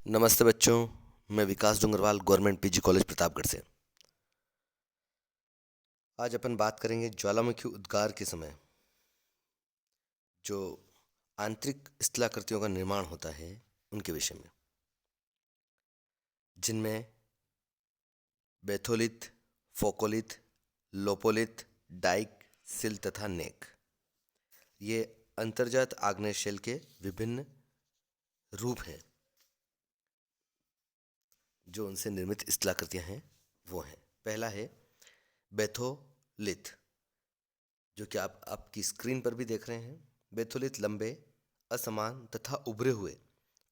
नमस्ते बच्चों। मैं Vikas Dungarwal government PG college Pratapgarh से। आज अपन बात करेंगे ज्वालामुखी उद्गार के समय जो आंतरिक स्थलाकृतियों का निर्माण होता है उनके विषय में, जिनमें बेथोलिथ, फोकोलिथ, लोपोलिथ, डाइक, सिल तथा नेक, ये अंतर्जात आग्नेय शेल के विभिन्न रूप हैं। जो उनसे निर्मित स्थलाकृतियां हैं वो हैं, पहला है बेथोलिथ, जो कि आप आपकी स्क्रीन पर भी देख रहे हैं। बेथोलिथ लंबे, असमान तथा उभरे हुए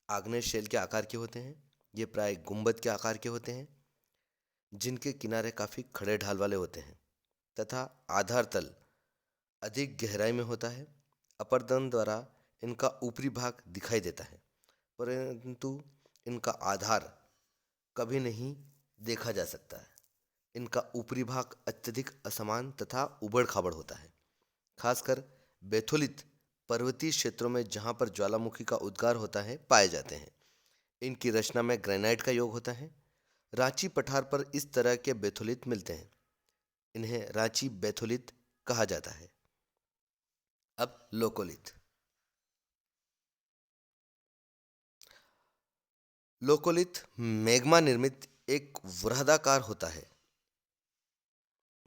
आग्नेय शेल के आकार के होते हैं। ये प्राय गुंबद के आकार के होते हैं, जिनके किनारे काफ़ी खड़े ढाल वाले होते हैं तथा आधार तल अधिक गहराई में होता है। अपर्दन द्वारा इनका ऊपरी भाग दिखाई देता है, परंतु इनका आधार कभी नहीं देखा जा सकता है। इनका ऊपरी भाग अत्यधिक असमान तथा उबड़ खाबड़ होता है। खासकर बेथोलित पर्वतीय क्षेत्रों में, जहां पर ज्वालामुखी का उद्गार होता है, पाए जाते हैं। इनकी रचना में ग्रेनाइट का योग होता है। रांची पठार पर इस तरह के बेथोलित मिलते हैं। इन्हें रांची बेथोलित कहा जाता है। अब लोकोलिथ। लोकोलिथ मैग्मा निर्मित एक वृहदाकार होता है,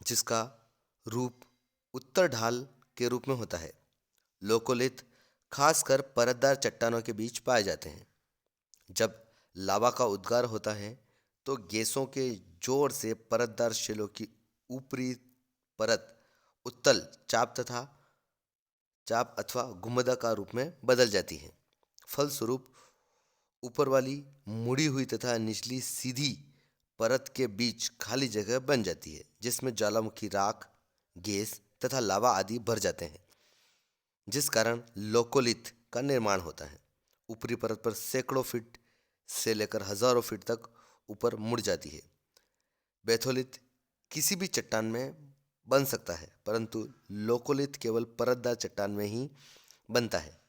जिसका रूप उत्तर ढाल के रूप में होता है। लोकोलिथ खासकर परतदार चट्टानों के बीच पाए जाते हैं। जब लावा का उद्गार होता है तो गैसों के जोर से परतदार शिलों की ऊपरी परत उत्तल चाप अथवा गुंबदाकार रूप में बदल जाती है। फलस्वरूप ऊपर वाली मुड़ी हुई तथा निचली सीधी परत के बीच खाली जगह बन जाती है, जिसमें ज्वालामुखी राख, गैस तथा लावा आदि भर जाते हैं, जिस कारण लोकोलिथ का निर्माण होता है। ऊपरी परत पर सैकड़ों फीट से लेकर हजारों फीट तक ऊपर मुड़ जाती है। बेथोलिथ किसी भी चट्टान में बन सकता है, परंतु लोकोलिथ केवल परतदार चट्टान में ही बनता है।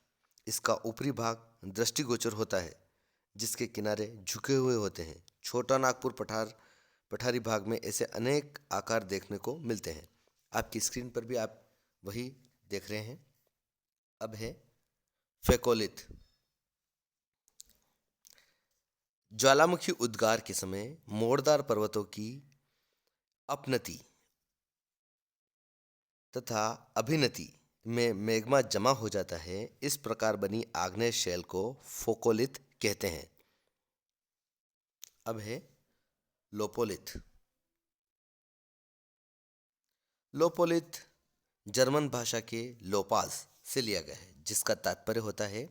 इसका ऊपरी भाग दृष्टिगोचर होता है, जिसके किनारे झुके हुए होते हैं। छोटा नागपुर पठारी भाग में ऐसे अनेक आकार देखने को मिलते हैं। आपकी स्क्रीन पर भी आप वही देख रहे हैं। अब है फेकोलिथ। ज्वालामुखी उद्गार के समय मोड़दार पर्वतों की अपनति तथा अभिनति में मैग्मा जमा हो जाता है। इस प्रकार बनी आग्नेय शेल को फोकोलिथ कहते हैं। अब है लोपोलिथ। लोपोलिथ जर्मन भाषा के लोपास से लिया गया है, जिसका तात्पर्य होता है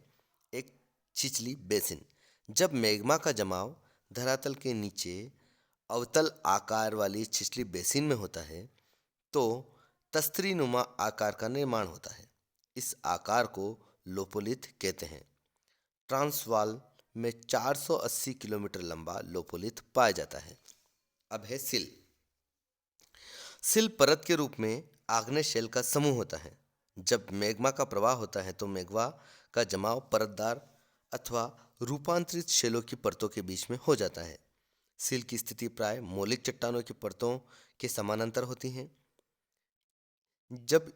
एक छिछली बेसिन। जब मैग्मा का जमाव धरातल के नीचे अवतल आकार वाली छिछली बेसिन में होता है तो तस्तरी नुमा आकार का निर्माण होता है। इस आकार को लोपोलिथ कहते हैं। ट्रांसवाल में 480 किलोमीटर लंबा लोपोलिथ पाया जाता है। अब है सिल। सिल परत के रूप में आग्नेय शेल का समूह होता है। जब मैग्मा का प्रवाह होता है तो मैग्मा का जमाव परतदार अथवा रूपांतरित शेलों की परतों के बीच में हो जाता है। सिल की स्थिति प्राय मौलिक चट्टानों की परतों के समानांतर होती है। जब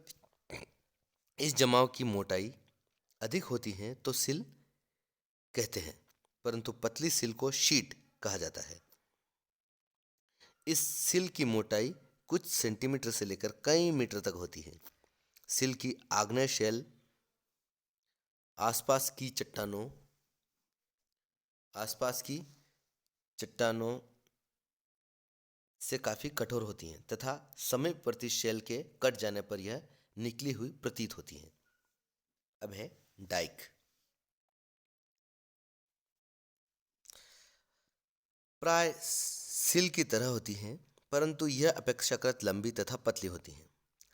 इस जमाव की मोटाई अधिक होती है तो सिल कहते हैं, परंतु पतली सिल को शीट कहा जाता है। इस सिल की मोटाई कुछ सेंटीमीटर से लेकर कई मीटर तक होती है। सिल की आग्नेय शेल आसपास की चट्टानों से काफी कठोर होती हैं तथा समीपवर्ती शेल के कट जाने पर यह निकली हुई प्रतीत होती हैं। अब है डाइक। प्राय सील की तरह होती हैं, परंतु यह अपेक्षाकृत लंबी तथा पतली होती हैं।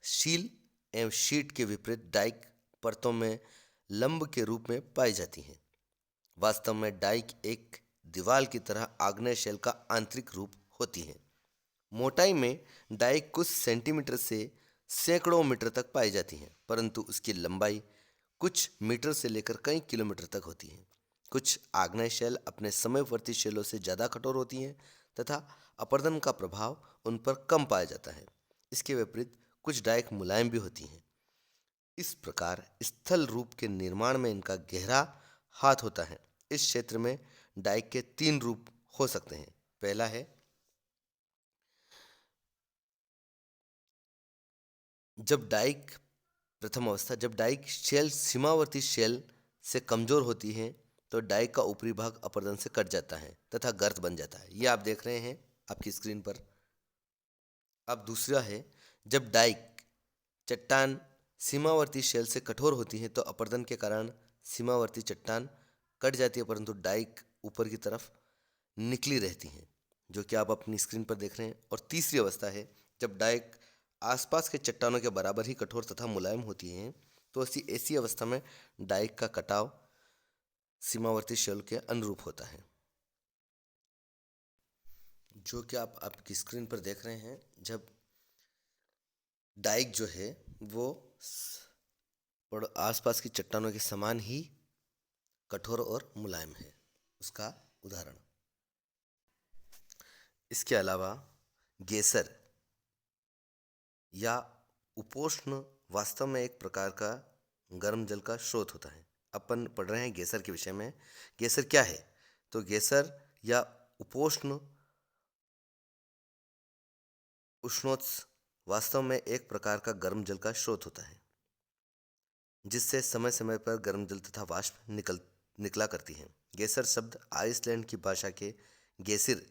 शील एवं शीट के विपरीत डाइक परतों में लंब के रूप में पाई जाती हैं। वास्तव में डाइक एक दीवार की तरह आग्नेय शेल का आंतरिक रूप होती है। मोटाई में डाइक कुछ सेंटीमीटर से सैकड़ों मीटर तक पाई जाती हैं, परंतु उसकी लंबाई कुछ मीटर से लेकर कई किलोमीटर तक होती है। कुछ आग्नेय शेल अपने समवर्ती शेलों से ज़्यादा कठोर होती हैं तथा अपरदन का प्रभाव उन पर कम पाया जाता है। इसके विपरीत कुछ डाइक मुलायम भी होती हैं। इस प्रकार स्थल रूप के निर्माण में इनका गहरा हाथ होता है। इस क्षेत्र में डाइक के 3 रूप हो सकते हैं। पहला है जब डाइक शेल सीमावर्ती शेल से कमजोर होती है तो डाइक का ऊपरी भाग अपरदन से कट जाता है तथा गर्त बन जाता है। ये आप देख रहे हैं आपकी स्क्रीन पर। अब दूसरा है जब डाइक चट्टान सीमावर्ती शेल से कठोर होती है तो अपरदन के कारण सीमावर्ती चट्टान कट जाती है परंतु डाइक ऊपर की तरफ निकली रहती हैं, जो कि आप अपनी स्क्रीन पर देख रहे हैं। और तीसरी अवस्था है जब डाइक आसपास के चट्टानों के बराबर ही कठोर तथा मुलायम होती हैं तो ऐसी अवस्था में डाइक का कटाव सीमावर्ती शेल के अनुरूप होता है, जो कि आप आपकी स्क्रीन पर देख रहे हैं। जब डाइक जो है वो और आसपास की चट्टानों के समान ही कठोर और मुलायम है, उसका उदाहरण। इसके अलावा गेसर या उपोष्ण वास्तव में एक प्रकार का गर्म जल का स्रोत होता है। अपन पढ़ रहे हैं गेसर के विषय में। गेसर क्या है? तो गेसर या उपोष्ण उष्णोत्स वास्तव में एक प्रकार का गर्म जल का स्रोत होता है जिससे समय समय पर गर्म जल तथा वाष्प निकला करती हैं। गेसर शब्द आइसलैंड की भाषा के गेसिर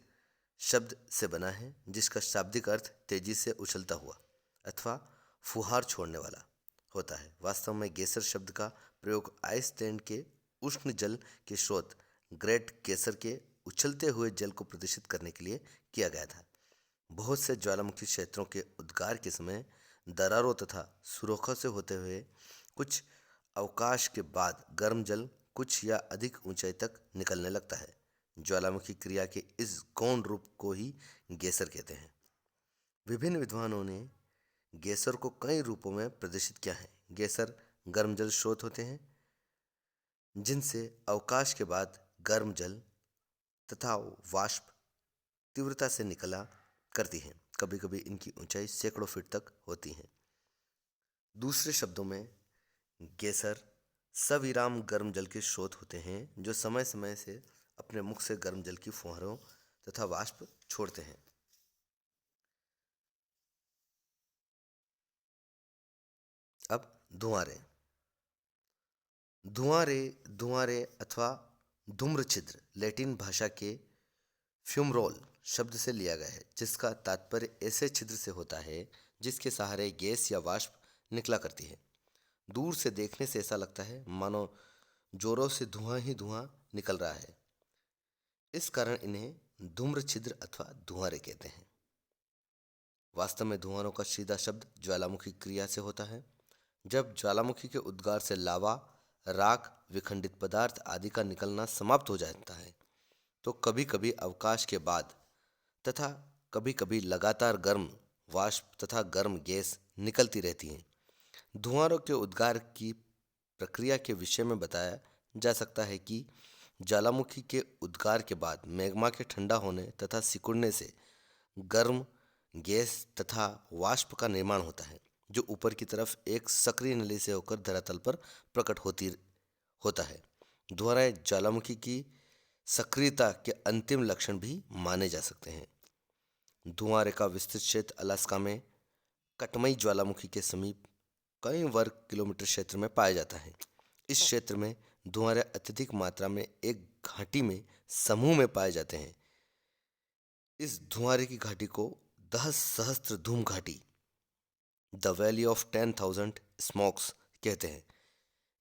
शब्द से बना है जिसका शाब्दिक अर्थ तेजी से उछलता हुआ अथवा फुहार छोड़ने वाला होता है। वास्तव में गेसर शब्द का प्रयोग आइसलैंड के उष्ण जल के स्रोत ग्रेट गेसर के उछलते हुए जल को प्रदर्शित करने के लिए किया गया था। बहुत से ज्वालामुखी क्षेत्रों के उद्गार के समय दरारों तथा सुरोखों से होते हुए कुछ अवकाश के बाद गर्म जल कुछ या अधिक ऊंचाई तक निकलने लगता है। ज्वालामुखी क्रिया के इस गौण रूप को ही गेसर कहते हैं। विभिन्न विद्वानों ने गेसर को कई रूपों में प्रदर्शित किया है। गेसर गर्म जल स्रोत होते हैं जिनसे अवकाश के बाद गर्म जल तथा वाष्प तीव्रता से निकला करती हैं। कभी कभी इनकी ऊंचाई सैकड़ों फीट तक होती है। दूसरे शब्दों में गेसर सविराम गर्म जल के स्रोत होते हैं जो समय समय से अपने मुख से गर्म जल की फुहारों तथा वाष्प छोड़ते हैं। अब धुआंरे धुआंरे धुआंरे अथवा धूम्र छिद्र लैटिन भाषा के फ्यूमरोल शब्द से लिया गया है जिसका तात्पर्य ऐसे छिद्र से होता है जिसके सहारे गैस या वाष्प निकला करती है। दूर से देखने से ऐसा लगता है मानो जोरों से धुआं ही धुआं निकल रहा है। इस कारण इन्हें धूम्र छिद्र अथवा धुआंरे कहते हैं। वास्तव में धुआंरों का सीधा शब्द ज्वालामुखी क्रिया से होता है। जब ज्वालामुखी के उद्गार से लावा, राख, विखंडित पदार्थ आदि का निकलना समाप्त हो जाता है तो कभी कभी अवकाश के बाद तथा कभी कभी लगातार गर्म वाष्प तथा गर्म गैस निकलती रहती हैं। धुआंरों के उद्गार की प्रक्रिया के विषय में बताया जा सकता है कि ज्वालामुखी के उद्गार के बाद मैग्मा के ठंडा होने तथा सिकुड़ने से गर्म गैस तथा वाष्प का निर्माण होता है जो ऊपर की तरफ एक सक्रिय नली से होकर धरातल पर प्रकट होता है। धुआंरे ज्वालामुखी की सक्रियता के अंतिम लक्षण भी माने जा सकते हैं। धुआंरे का विस्तृत क्षेत्र अलास्का में कटमई ज्वालामुखी के समीप कई वर्ग किलोमीटर क्षेत्र में पाया जाता है। इस क्षेत्र में धुआंरे अत्यधिक मात्रा में एक घाटी में समूह में पाए जाते हैं। इस धुआंरे की घाटी को 10 सहस्त्र धूम घाटी द वैली ऑफ 10,000 स्मोक्स कहते हैं।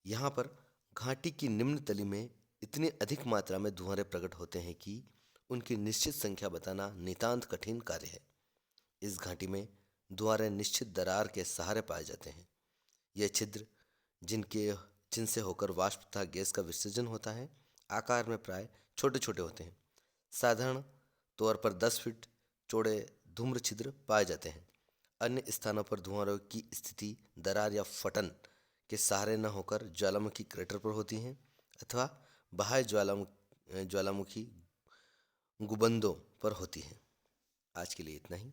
यहाँ पर घाटी की निम्न तली में इतनी अधिक मात्रा में धुआंरे प्रकट होते हैं कि उनकी निश्चित संख्या बताना नितांत कठिन कार्य है। इस घाटी में धुआंरे निश्चित दरार के सहारे पाए जाते हैं। यह छिद्र जिनसे होकर वाष्प तथा गैस का विसर्जन होता है आकार में प्राय छोटे छोटे होते हैं। साधारण तौर पर 10 फीट चौड़े धूम्र छिद्र पाए जाते हैं। अन्य स्थानों पर धुआंरों की स्थिति दरार या फटन के सहारे न होकर ज्वालामुखी क्रेटर पर होती हैं अथवा बाह्य ज्वालामुखी गुंबदों पर होती हैं। आज के लिए इतना ही।